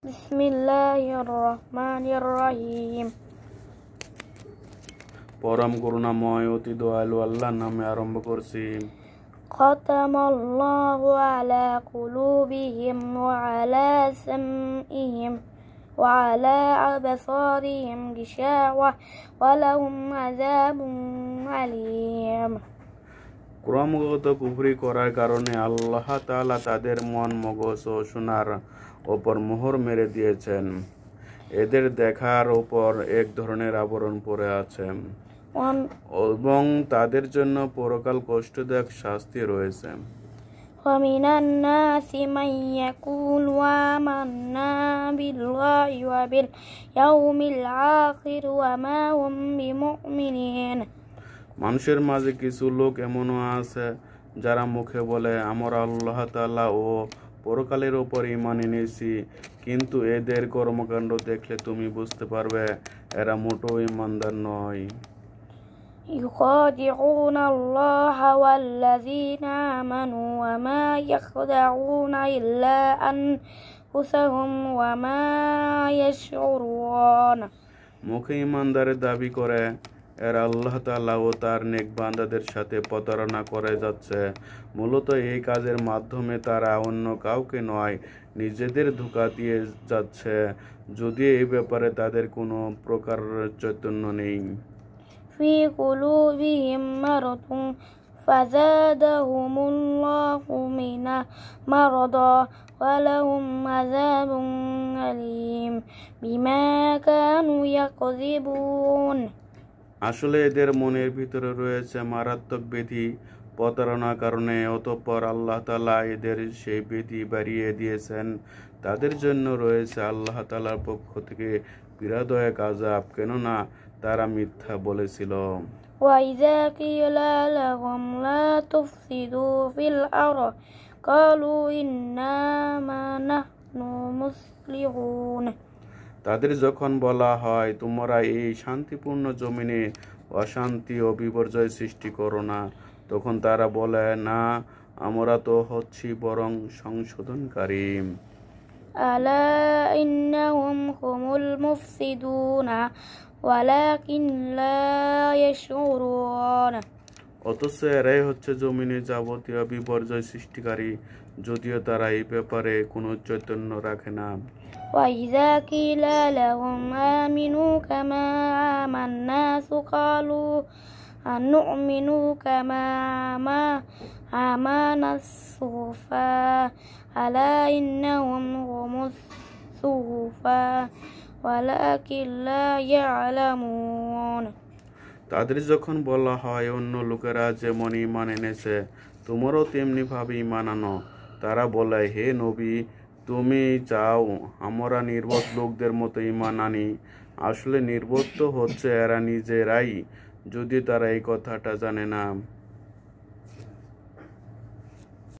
বিসমিল্লাহির রহমানির রহিম। পরম করুণাময় অতি দয়ালু আল্লাহর নামে আরম্ভ করছি। খাতামাল্লাহু আলা কুলুবিহিম ওয়া আলা সামইহিম ওয়া আলা আবসারিহিম গিশাওয়া ওয়া লাহুম আযাবুন আলীম। ক্রমাগত কুফরি করার কারণে আল্লাহ তাআলা তাদের মন মগজ ও শোনার ওপর মোহর মেরে দিয়েছেন। এদের দেখার ওপর এক ধরনের আবরণ পড়ে আছে এবং তাদের জন্য পরকাল কষ্টদায়ক শাস্তি রয়েছে। ومن الناس من يقول آمنا بالله وباليوم الآخر وما هم بمؤمنين। মানুষের মাঝে কিছু লোক এমনও আছে যারা মুখে বলে আমরা আল্লাহ তাআলা ও পরকালের উপর ঈমান এনেছি, কিন্তু এদের কর্মকাণ্ড দেখলে তুমি বুঝতে পারবে এরা মোটেও ঈমানদার নয়। يخادعون الله والذين آمنوا وما يخدعون إلا أنفسهم وما يشعرون। মুখে ঈমানদারের দাবি করে এরা আল্লাহ তাআলা ও তার নেক বান্দাদের সাথে প্রতারণা করে যাচ্ছে। মূলত এই কাজের মাধ্যমে তারা অন্য কাউকে নয়, নিজেদের ধোঁকা দিয়ে যাচ্ছে, যদিও এই ব্যাপারে তাদের কোনো প্রকার চৈতন্য নেই। في قلوبهم مرض فزادهم الله مرضا ولهم عذاب أليم بما كانوا يكذبون। আসলে এদের মনের ভিতরে রয়েছে মারাত্মক ব্যাধি প্রতারণার কারণে, অতঃপর আল্লাহ তাআলা এদের সেই ব্যাধি বাড়িয়ে দিয়েছেন। তাদের জন্য রয়েছে আল্লাহ তাআলার পক্ষ থেকে পীড়াদায়ক আযাব, কেননা তারা মিথ্যা বলেছিল। وإذا قيل لهم لا تفسدوا في الأرض قالوا إنما نحن مصلحون। তাদের যখন বলা হয় তোমরা এই শান্তিপূর্ণ জমিনে অশান্তি ও বিপর্যয় সৃষ্টি করো না, তখন তারা বলে না, আমরা তো হচ্ছি বরং সংশোধনকারী। ألا إنهم هم المفسدون ولكن لا يشعرون। অথচ এরাই হচ্ছে জমিনে যাবতীয় বিপর্যয় সৃষ্টিকারী, যদিও তারা এই ব্যাপারে কোনো চৈতন্য রাখে না। وإذا قيل لهم آمنوا كما آمن الناس قالوا أنؤمن كما آمن السفهاء ألا إنهم هم السفهاء ولكن لا يعلمون। তাদের যখন বলা হয় অন্য লোকেরা যেমন ঈমান এনেছে তোমরাও তেমনি ভাবে ঈমান আনো, তারা বলে, হে নবী, তুমি চাও আমরা নির্বোধ লোকদের মতো ঈমান আনি। আসলে নির্বোধ তো হচ্ছে এরা নিজেরাই, যদি তারা এই কথাটা জানে না।